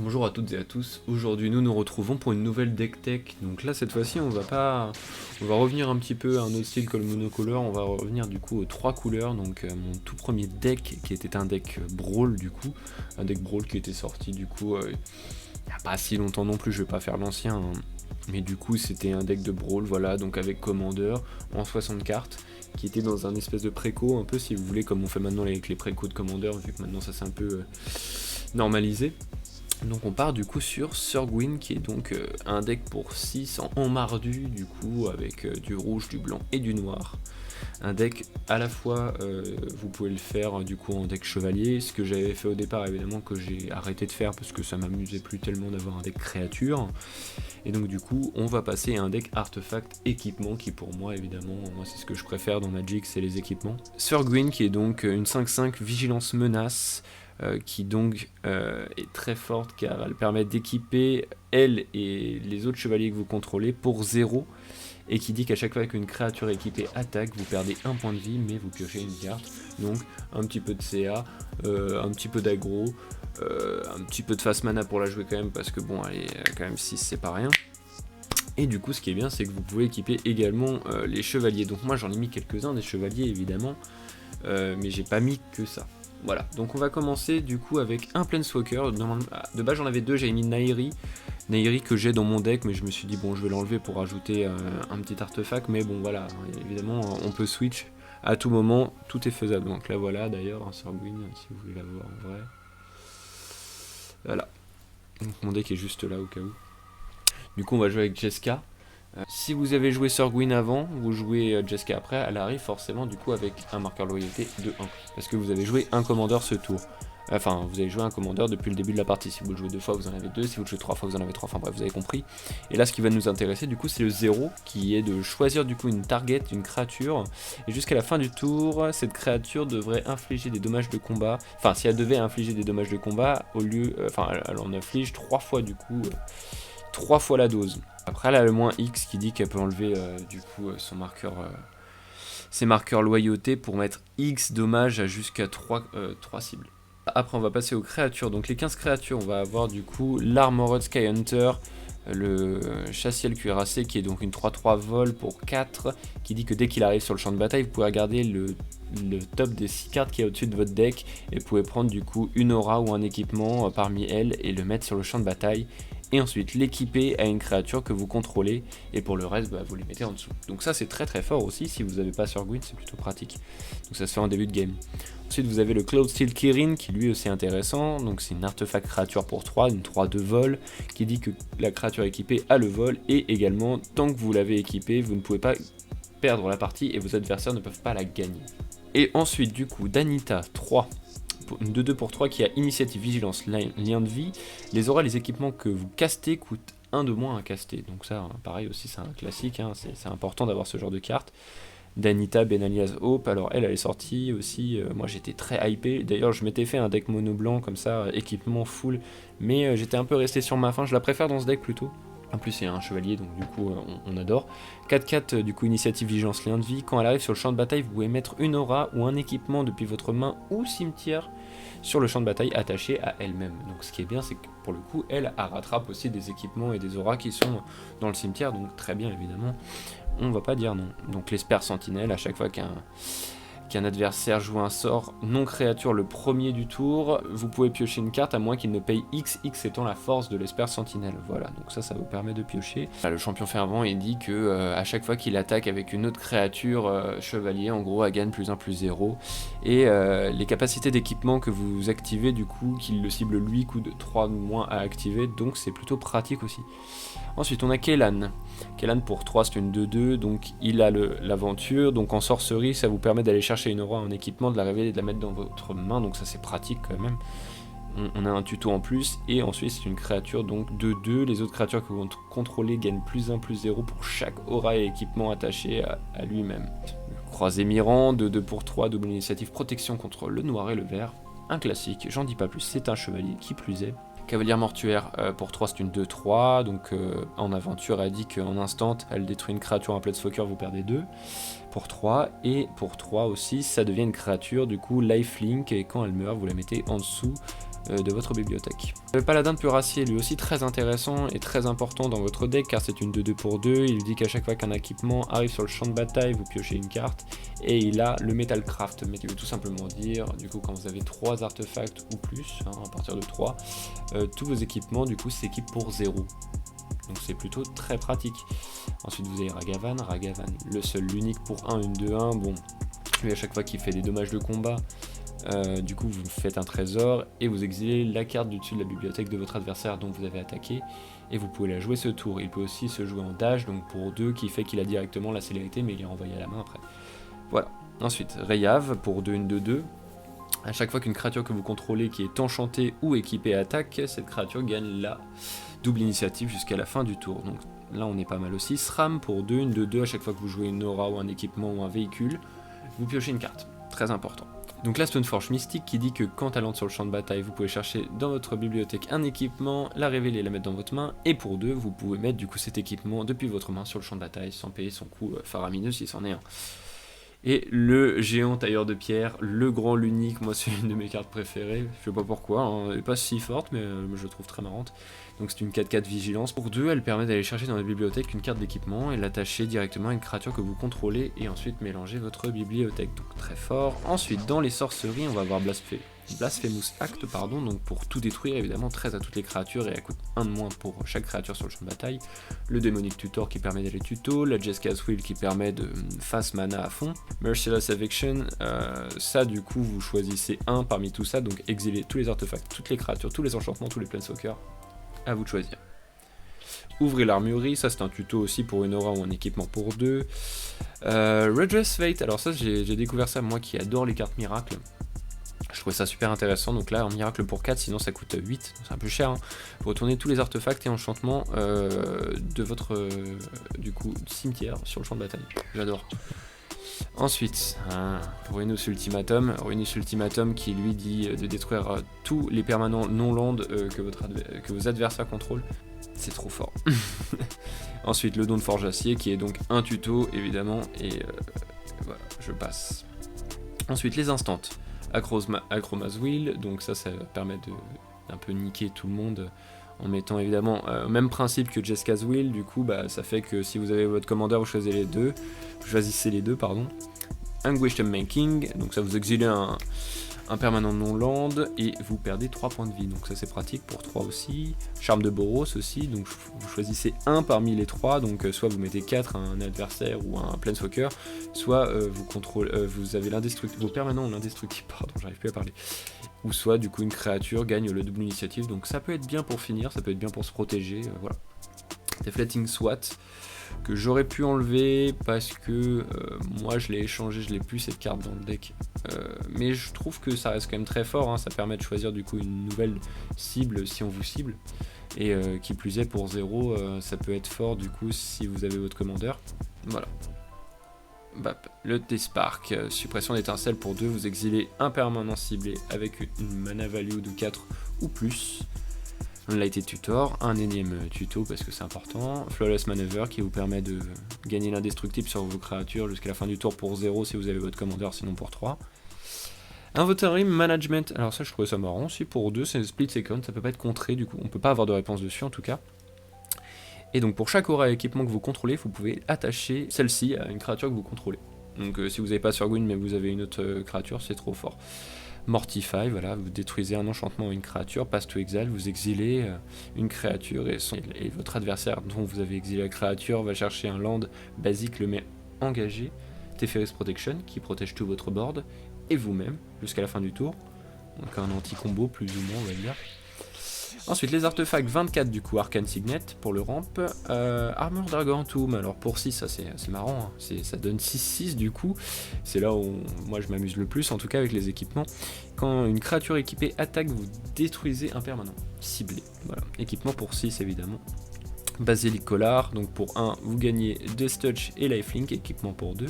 Bonjour à toutes et à tous, aujourd'hui nous nous retrouvons pour une nouvelle deck tech. Donc là cette fois-ci on va revenir un petit peu à un autre style que le monocolore, on va revenir du coup aux 3 couleurs. Donc mon tout premier deck qui était un deck Brawl du coup, un deck Brawl qui était sorti du coup il n'y a pas si longtemps non plus, je vais pas faire l'ancien hein. Mais du coup c'était un deck de Brawl, voilà, donc avec Commander en 60 cartes, qui était dans un espèce de préco, un peu si vous voulez comme on fait maintenant avec les précos de Commander, vu que maintenant ça s'est un peu normalisé. Donc on part du coup sur Surgwin qui est donc un deck pour 6 en mardu du coup avec du rouge, du blanc et du noir. Un deck à la fois vous pouvez le faire du coup en deck chevalier, ce que j'avais fait au départ évidemment que j'ai arrêté de faire parce que ça m'amusait plus tellement d'avoir un deck créature. Et donc du coup on va passer à un deck artefact équipement qui pour moi évidemment, moi c'est ce que je préfère dans Magic, c'est les équipements. Surgwin qui est donc une 5/5 vigilance menace. Qui donc est très forte car elle permet d'équiper elle et les autres chevaliers que vous contrôlez pour 0, et qui dit qu'à chaque fois qu'une créature équipée attaque, vous perdez un point de vie mais vous piochez une carte. Donc un petit peu de CA, un petit peu d'aggro, un petit peu de fast mana pour la jouer quand même parce que bon elle est quand même 6, c'est pas rien. Et du coup ce qui est bien c'est que vous pouvez équiper également les chevaliers. Donc moi j'en ai mis quelques-uns des chevaliers évidemment, mais j'ai pas mis que ça. Voilà, donc on va commencer du coup avec un Planeswalker. De base j'en avais deux, j'avais mis Nahiri que j'ai dans mon deck, mais je me suis dit bon je vais l'enlever pour rajouter un petit artefact, mais bon voilà, évidemment on peut switch à tout moment, tout est faisable. Donc là voilà d'ailleurs, un Surgwin si vous voulez la voir en vrai. Voilà, donc mon deck est juste là au cas où. Du coup on va jouer avec Jeska. Si vous avez joué Surgwin avant, vous jouez Jeska après, elle arrive forcément du coup avec un marqueur loyauté de 1. Parce que vous avez joué un commandeur ce tour. Enfin, vous avez joué un commandeur depuis le début de la partie. Si vous le jouez 2 fois, vous en avez 2. Si vous le jouez 3 fois, vous en avez 3. Enfin bref, vous avez compris. Et là, ce qui va nous intéresser, du coup, c'est le 0, qui est de choisir du coup une target, une créature. Et jusqu'à la fin du tour, cette créature devrait infliger des dommages de combat. Enfin, si elle devait infliger des dommages de combat, au lieu... Enfin, elle en inflige 3 fois du coup... 3 fois la dose. Après elle a le moins X qui dit qu'elle peut enlever du coup son marqueur, ses marqueurs loyauté pour mettre X dommages à jusqu'à 3 cibles. Après on va passer aux créatures, donc les 15 créatures, on va avoir du coup l'Armored Skyhunter, le Chassiel cuirassé qui est donc une 3/3 vol pour 4, qui dit que dès qu'il arrive sur le champ de bataille, vous pouvez regarder le top des 6 cartes qui est au-dessus de votre deck, et vous pouvez prendre du coup une aura ou un équipement parmi elles et le mettre sur le champ de bataille. Et ensuite l'équiper à une créature que vous contrôlez, et pour le reste vous les mettez en dessous. Donc ça c'est très très fort aussi, si vous n'avez pas Surgwin c'est plutôt pratique. Donc ça se fait en début de game. Ensuite vous avez le Cloudsteel Kirin qui lui aussi est intéressant, donc c'est une artefact créature pour 3, une 3 de vol, qui dit que la créature équipée a le vol, et également tant que vous l'avez équipée, vous ne pouvez pas perdre la partie et vos adversaires ne peuvent pas la gagner. Et ensuite du coup Danita 3, une 2/2 pour 3 qui a initiative, vigilance, lien de vie. Les auras, les équipements que vous castez coûtent 1 de moins à caster. Donc ça, pareil aussi, c'est un classique, hein, c'est important d'avoir ce genre de carte. Danita, Benalia's Hope, alors elle est sortie aussi, moi j'étais très hypé. D'ailleurs je m'étais fait un deck mono blanc comme ça, équipement full, mais j'étais un peu resté sur ma faim, je la préfère dans ce deck plutôt. En plus c'est un chevalier donc du coup on adore. 4/4 du coup initiative, vigilance, lien de vie. Quand elle arrive sur le champ de bataille, vous pouvez mettre une aura ou un équipement depuis votre main ou cimetière sur le champ de bataille attaché à elle-même. Donc ce qui est bien c'est que pour le coup elle rattrape aussi des équipements et des auras qui sont dans le cimetière, donc très bien évidemment, on va pas dire non. Donc l'Esper Sentinelle, à chaque fois qu'un adversaire joue un sort non créature le premier du tour, vous pouvez piocher une carte à moins qu'il ne paye X, X étant la force de l'Esper Sentinelle. Voilà, donc ça vous permet de piocher. Là, le champion fervent il dit que à chaque fois qu'il attaque avec une autre créature chevalier, en gros elle gagne +1/+0, et les capacités d'équipement que vous activez du coup, qu'il le cible lui, coûte 3 moins à activer, donc c'est plutôt pratique aussi. Ensuite on a Kellan. Kellan pour 3 c'est une 2/2, donc il a l'aventure, donc en sorcerie ça vous permet d'aller chercher une aura en équipement, de la révéler et de la mettre dans votre main, donc ça c'est pratique quand même. On a un tuto en plus, et ensuite c'est une créature donc 2/2, les autres créatures que vous contrôlez gagnent +1/+0 pour chaque aura et équipement attaché à lui-même. Croisé Mirant, 2/2 pour 3, double initiative, protection contre le noir et le vert, un classique, j'en dis pas plus, c'est un chevalier qui plus est. Cavalière mortuaire pour 3 c'est une 2/3, donc en aventure elle dit qu'en instant elle détruit une créature en Planeswalker, vous perdez 2 pour 3, et pour 3 aussi ça devient une créature du coup lifelink, et quand elle meurt vous la mettez en dessous de votre bibliothèque. Le paladin de Puracier, lui aussi très intéressant et très important dans votre deck car c'est une 2-2 pour 2, il dit qu'à chaque fois qu'un équipement arrive sur le champ de bataille, vous piochez une carte, et il a le Metalcraft, mais qui veut tout simplement dire, du coup quand vous avez 3 artefacts ou plus, hein, à partir de 3, tous vos équipements du coup s'équipent pour 0. Donc c'est plutôt très pratique. Ensuite vous avez Ragavan, le seul, l'unique pour 1, une 2-1, bon, lui à chaque fois qu'il fait des dommages de combat, du coup vous faites un trésor et vous exilez la carte du dessus de la bibliothèque de votre adversaire dont vous avez attaqué et vous pouvez la jouer ce tour. Il peut aussi se jouer en dash, donc pour 2 qui fait qu'il a directement la célérité mais il est renvoyé à la main après. Voilà. Ensuite Reyav pour 2, une 2-2. A chaque fois qu'une créature que vous contrôlez qui est enchantée ou équipée attaque, cette créature gagne la double initiative jusqu'à la fin du tour. Donc là on est pas mal aussi. Sram pour 2, une 2-2, à chaque fois que vous jouez une aura ou un équipement ou un véhicule, vous piochez une carte. Très important. Donc la Stoneforge Mystique qui dit que quand elle entre sur le champ de bataille, vous pouvez chercher dans votre bibliothèque un équipement, la révéler et la mettre dans votre main, et pour 2, vous pouvez mettre du coup cet équipement depuis votre main sur le champ de bataille sans payer son coût faramineux si c'en est un. Et le géant tailleur de pierre, le grand, l'unique, moi c'est une de mes cartes préférées, je sais pas pourquoi, hein, elle est pas si forte mais je la trouve très marrante. Donc c'est une 4-4 vigilance. Pour 2, elle permet d'aller chercher dans la bibliothèque une carte d'équipement et l'attacher directement à une créature que vous contrôlez et ensuite mélanger votre bibliothèque, donc très fort. Ensuite dans les sorceries on va avoir Blasphemous Act, donc pour tout détruire évidemment, 13 à toutes les créatures et elle coûte 1 de moins pour chaque créature sur le champ de bataille. Le Demonic Tutor qui permet d'aller tuto, la Jeska's Will qui permet de fast mana à fond. Merciless Eviction, ça du coup vous choisissez un parmi tout ça, donc exilez tous les artefacts, toutes les créatures, tous les enchantements, tous les planeswalkers, à vous de choisir. Ouvrez l'armurerie, ça c'est un tuto aussi pour une aura ou un équipement pour 2. Redress Fate, alors ça j'ai découvert ça moi qui adore les cartes miracles. Je trouvais ça super intéressant, donc là un miracle pour 4, sinon ça coûte 8, c'est un peu cher. Hein. Vous retournez tous les artefacts et enchantements de votre du coup cimetière sur le champ de bataille. J'adore. Ensuite, Ruinous Ultimatum qui lui dit de détruire tous les permanents non-land que vos adversaires contrôlent. C'est trop fort. Ensuite, le don de Forge Acier qui est donc un tuto évidemment, et voilà, je passe. Ensuite, les instantes. Acroma's Will, donc ça permet d'un peu niquer tout le monde en mettant évidemment même principe que Jeska's Will, du coup ça fait que si vous avez votre commandeur vous choisissez les deux. Anguished Making, donc ça vous exilez un permanent non-land et vous perdez 3 points de vie, donc ça c'est pratique pour 3 aussi. Charme de Boros aussi, donc vous choisissez un parmi les 3, donc soit vous mettez 4 à un adversaire ou un planeswalker, soit vous avez vos permanents ont l'indestructible, j'arrive plus à parler, ou soit du coup une créature gagne le double initiative, donc ça peut être bien pour finir, ça peut être bien pour se protéger, voilà. Deflating SWAT, que j'aurais pu enlever parce que moi je l'ai échangé, je l'ai plus cette carte dans le deck, mais je trouve que ça reste quand même très fort, hein. Ça permet de choisir du coup une nouvelle cible si on vous cible, et qui plus est pour 0, ça peut être fort du coup si vous avez votre commandeur, voilà. Le T-Spark, suppression d'étincelles pour 2, vous exilez un permanent ciblé avec une mana value de 4 ou plus. Lighted Tutor, un énième tuto parce que c'est important. Flawless Maneuver qui vous permet de gagner l'indestructible sur vos créatures jusqu'à la fin du tour pour 0 si vous avez votre commandeur, sinon pour 3. Inventory Management, alors ça je trouvais ça marrant, si pour 2 c'est split second, ça peut pas être contré du coup, on peut pas avoir de réponse dessus en tout cas. Et donc pour chaque aura et équipement que vous contrôlez, vous pouvez attacher celle-ci à une créature que vous contrôlez. Donc si vous n'avez pas Surguin mais vous avez une autre créature, c'est trop fort. Mortify, voilà, vous détruisez un enchantement ou une créature, Pass to Exile, vous exilez une créature et votre adversaire dont vous avez exilé la créature va chercher un land basique, le met engagé, Teferi's Protection qui protège tout votre board et vous-même jusqu'à la fin du tour, donc un anti-combo plus ou moins on va dire. Ensuite les artefacts 24 du coup, Arcane Signet pour le ramp, Armor Gargantum, alors pour 6 ça c'est marrant, hein. Ça donne 6-6 du coup, c'est là où moi je m'amuse le plus en tout cas avec les équipements. Quand une créature équipée attaque, vous détruisez un permanent ciblé, voilà, équipement pour 6 évidemment. Basilic Collar, donc pour 1 vous gagnez Death Touch et Lifelink, équipement pour 2.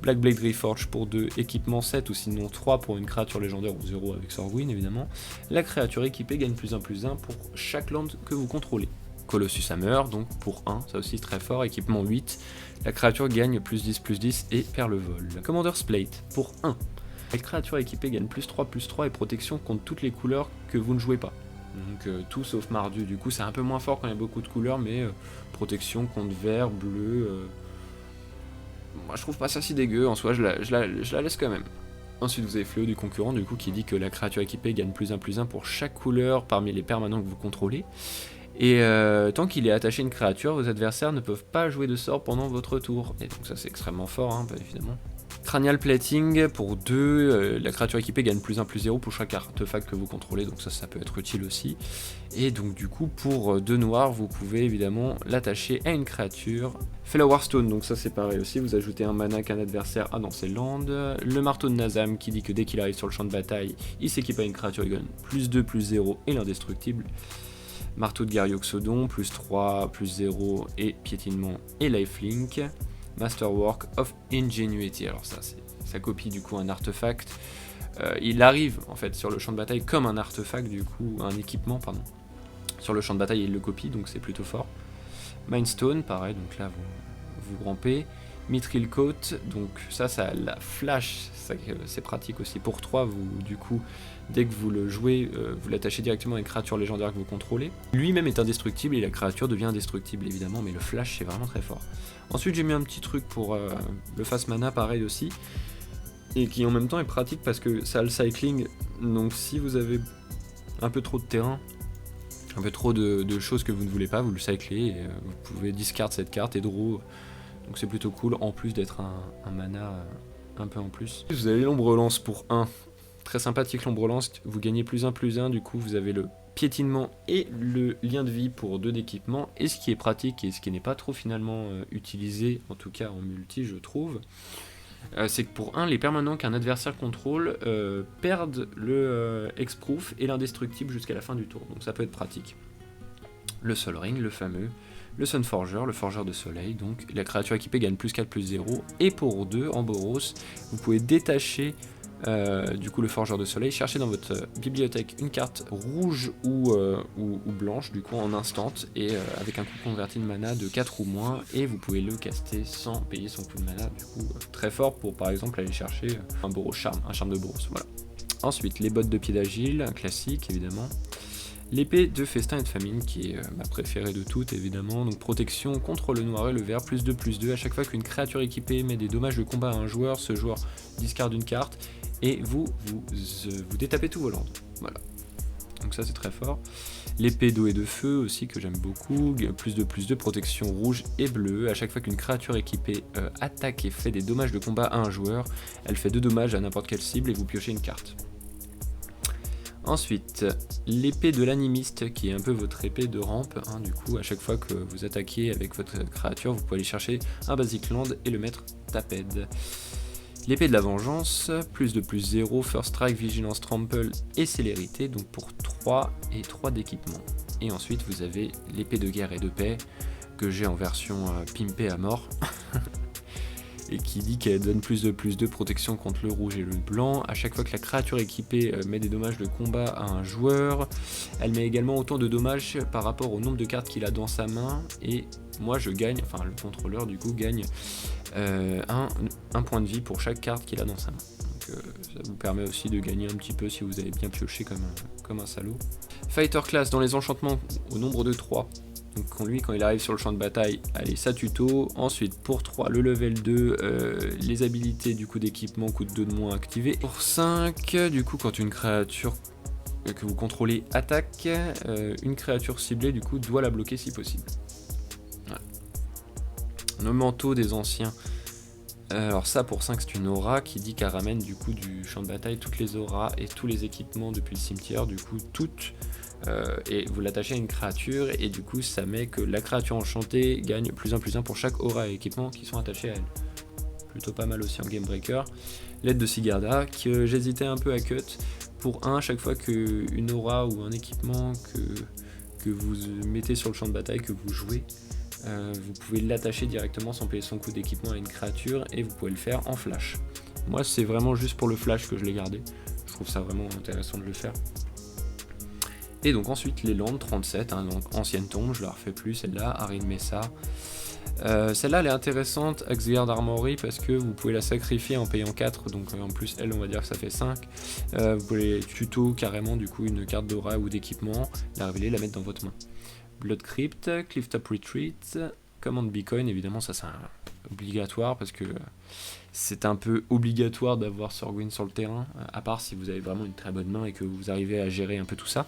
Blackblade Reforge pour 2, équipement 7 ou sinon 3 pour une créature légendaire ou 0 avec Sorguin évidemment. La créature équipée gagne +1/+1 pour chaque land que vous contrôlez. Colossus Hammer, donc pour 1, ça aussi très fort, équipement 8. La créature gagne +10/+10 et perd le vol. Commander's Plate pour 1. La créature équipée gagne +3/+3 et protection contre toutes les couleurs que vous ne jouez pas. Donc tout sauf Mardu, du coup c'est un peu moins fort quand il y a beaucoup de couleurs, mais protection contre vert, bleu... Moi je trouve pas ça si dégueu, en soi je la laisse quand même. Ensuite vous avez Fléau du concurrent du coup qui dit que la créature équipée gagne +1/+1 pour chaque couleur parmi les permanents que vous contrôlez. Et tant qu'il est attaché à une créature, vos adversaires ne peuvent pas jouer de sort pendant votre tour. Et donc ça c'est extrêmement fort, hein, bah, évidemment. Cranial Plating pour 2, la créature équipée gagne +1/+0 pour chaque artefact que vous contrôlez, donc ça peut être utile aussi. Et donc du coup pour 2 noirs, vous pouvez évidemment l'attacher à une créature. Flower Stone, donc ça c'est pareil aussi, vous ajoutez un mana qu'un adversaire a dans ses landes. Le marteau de Nazam qui dit que dès qu'il arrive sur le champ de bataille, il s'équipe à une créature, il gagne +2/+0 et l'indestructible. Marteau de Garyoxodon, +3/+0 et piétinement et lifelink. Masterwork of Ingenuity, alors ça copie du coup un artefact. Il arrive en fait sur le champ de bataille comme un artefact, du coup un équipement pardon. Sur le champ de bataille il le copie, donc c'est plutôt fort. Mindstone, pareil, donc là vous rampez. Mithril Coat, donc ça la flash, c'est pratique aussi pour 3, du coup, dès que vous le jouez, vous l'attachez directement à une créature légendaire que vous contrôlez. Lui-même est indestructible et la créature devient indestructible évidemment, mais le flash c'est vraiment très fort. Ensuite j'ai mis un petit truc pour le fast mana, pareil aussi, et qui en même temps est pratique parce que ça a le cycling, donc si vous avez un peu trop de terrain, un peu trop de choses que vous ne voulez pas, vous le cyclez et vous pouvez discard cette carte et draw. Donc c'est plutôt cool, en plus d'être un mana un peu en plus. Vous avez l'ombre lance pour 1. Très sympathique l'ombre lance, vous gagnez +1/+1, du coup vous avez le piétinement et le lien de vie pour 2 d'équipement. Et ce qui est pratique et ce qui n'est pas trop finalement utilisé, en tout cas en multi je trouve, c'est que pour 1, les permanents qu'un adversaire contrôle perdent le Hexproof et l'indestructible jusqu'à la fin du tour. Donc ça peut être pratique. Le Sol Ring, le fameux. Le Sunforger, le forgeur de soleil, donc la créature équipée gagne +4/+0, et pour 2, en Boros, vous pouvez détacher du coup le forgeur de soleil, chercher dans votre bibliothèque une carte rouge ou blanche, du coup en instant, et avec un coût converti de mana de 4 ou moins, et vous pouvez le caster sans payer son coût de mana, du coup très fort pour par exemple aller chercher un Boros charme, un charme de Boros, voilà. Ensuite, les bottes de pied d'agile, un classique évidemment. L'épée de festin et de famine, qui est ma préférée de toutes évidemment, donc protection contre le noir et le vert, +2/+2, à chaque fois qu'une créature équipée met des dommages de combat à un joueur, ce joueur discarde une carte, et vous détapez tous vos landes, voilà. Donc ça c'est très fort. L'épée d'eau et de feu aussi que j'aime beaucoup, +2/+2, protection rouge et bleue, à chaque fois qu'une créature équipée attaque et fait des dommages de combat à un joueur, elle fait 2 dommages à n'importe quelle cible et vous piochez une carte. Ensuite, l'épée de l'animiste, qui est un peu votre épée de rampe, hein, du coup, à chaque fois que vous attaquez avec votre créature, vous pouvez aller chercher un basic land et le mettre taped. L'épée de la vengeance, +2/+0, first strike, vigilance, trample et célérité, donc pour 3 et 3 d'équipement. Et ensuite, vous avez l'épée de guerre et de paix, que j'ai en version pimpée à mort. Et qui dit qu'elle donne +2/+2 protection contre le rouge et le blanc. À chaque fois que la créature équipée met des dommages de combat à un joueur, elle met également autant de dommages par rapport au nombre de cartes qu'il a dans sa main. Et moi je gagne, enfin le contrôleur du coup gagne un point de vie pour chaque carte qu'il a dans sa main. Donc ça vous permet aussi de gagner un petit peu si vous avez bien pioché comme un salaud. Fighter class dans les enchantements au nombre de 3. Donc lui quand il arrive sur le champ de bataille, allez ça tuto. Ensuite pour 3 le level 2, les habilités du coup d'équipement coûtent 2 de moins activées. Pour 5, du coup quand une créature que vous contrôlez attaque, une créature ciblée du coup doit la bloquer si possible. Voilà. Le manteau des anciens. Alors ça pour 5 c'est une aura qui dit qu'elle ramène du coup du champ de bataille toutes les auras et tous les équipements depuis le cimetière, du coup toutes, et vous l'attachez à une créature et du coup ça met que la créature enchantée gagne +1/+1 pour chaque aura et équipement qui sont attachés à elle. Plutôt pas mal aussi en game breaker. L'aide de Sigarda que j'hésitais un peu à cut pour 1 chaque fois qu'une aura ou un équipement que vous mettez sur le champ de bataille, que vous jouez, vous pouvez l'attacher directement sans payer son coût d'équipement à une créature et vous pouvez le faire en flash. Moi c'est vraiment juste pour le flash que je l'ai gardé, je trouve ça vraiment intéressant de le faire. Et donc ensuite les landes 37, hein, donc ancienne tombe, je la refais plus celle-là, Arin Mesa, Celle-là elle est intéressante, Axeguard Armory, parce que vous pouvez la sacrifier en payant 4, donc en plus elle on va dire que ça fait 5. Vous pouvez tuto carrément du coup une carte d'aura ou d'équipement, la révéler, la mettre dans votre main. Blood Crypt, Clifftop Retreat, Command Beacon, évidemment ça c'est obligatoire parce que c'est un peu obligatoire d'avoir Sorgwyn sur le terrain, à part si vous avez vraiment une très bonne main et que vous arrivez à gérer un peu tout ça.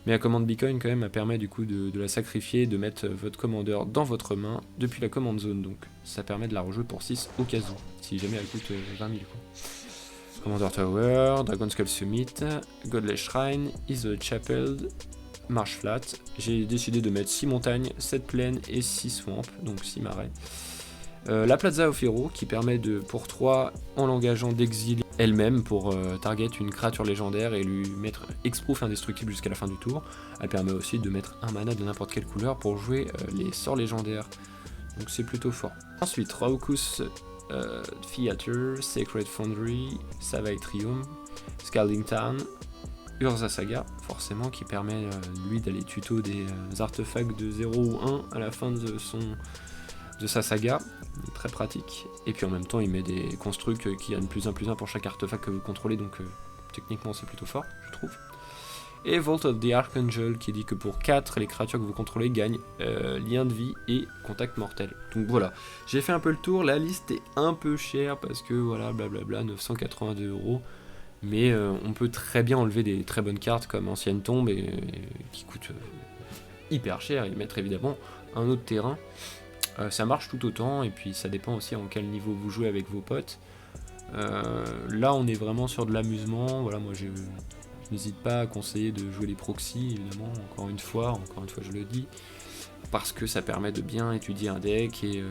Mais la commande Beacon quand même elle permet du coup de la sacrifier, de mettre votre commandeur dans votre main depuis la command zone, donc ça permet de la rejouer pour 6 au cas où, si jamais elle coûte 20 000 quoi. Commander Tower, Dragon Skull Summit, Godless Shrine, Isolate Chapel, Marche Flat. J'ai décidé de mettre 6 montagnes, 7 plaines et 6 swamps, donc 6 marais. La Plaza of Heroes qui permet de, pour 3, en l'engageant d'exiler elle-même pour target une créature légendaire et lui mettre Hexproof indestructible jusqu'à la fin du tour. Elle permet aussi de mettre un mana de n'importe quelle couleur pour jouer les sorts légendaires. Donc c'est plutôt fort. Ensuite, Raucous Theater, Sacred Foundry, Savage Triumph, Scalding Town, Urza Saga, forcément, qui permet lui d'aller tuto des artefacts de 0 ou 1 à la fin de sa saga, très pratique. Et puis en même temps il met des constructs qui donnent +1/+1 pour chaque artefact que vous contrôlez, donc techniquement c'est plutôt fort, je trouve. Et Vault of the Archangel qui dit que pour 4, les créatures que vous contrôlez gagnent lien de vie et contact mortel. Donc voilà, j'ai fait un peu le tour, la liste est un peu chère parce que voilà, blablabla, 982 €. Mais on peut très bien enlever des très bonnes cartes comme Ancienne Tombe et qui coûtent hyper cher et mettre évidemment un autre terrain. Ça marche tout autant et puis ça dépend aussi en quel niveau vous jouez avec vos potes. Là on est vraiment sur de l'amusement, voilà, moi je n'hésite pas à conseiller de jouer les proxys évidemment, encore une fois je le dis, parce que ça permet de bien étudier un deck et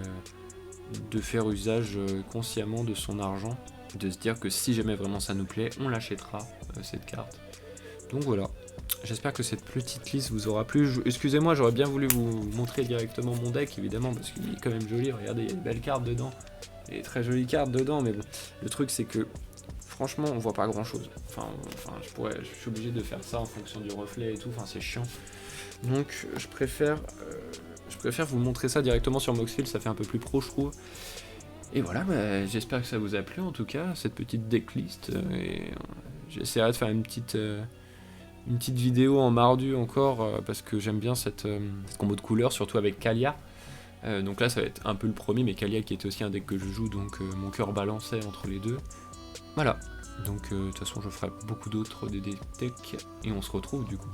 de faire usage consciemment de son argent, de se dire que si jamais vraiment ça nous plaît, on l'achètera cette carte. Donc voilà. J'espère que cette petite liste vous aura plu. Excusez-moi, j'aurais bien voulu vous montrer directement mon deck, évidemment, parce qu'il est quand même joli. Regardez, il y a des belles cartes dedans. Il y a des très jolies cartes dedans, mais bon. Le truc, c'est que, franchement, on voit pas grand-chose. Enfin, je suis obligé de faire ça en fonction du reflet et tout. Enfin, c'est chiant. Donc, je préfère vous montrer ça directement sur Moxfield. Ça fait un peu plus pro, je trouve. Et voilà, bah, j'espère que ça vous a plu, en tout cas, cette petite decklist. Et j'essaierai de faire une petite vidéo en mardu encore parce que j'aime bien cette combo de couleurs, surtout avec Kaalia. Donc là ça va être un peu le premier, mais Kaalia qui était aussi un deck que je joue, donc mon cœur balançait entre les deux. Voilà, donc de toute façon je ferai beaucoup d'autres decks et on se retrouve du coup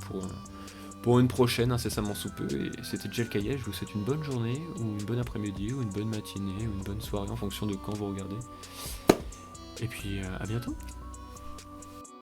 pour une prochaine incessamment sous peu. Et c'était Gel Kaye, je vous souhaite une bonne journée ou une bonne après-midi ou une bonne matinée ou une bonne soirée en fonction de quand vous regardez. Et puis à bientôt.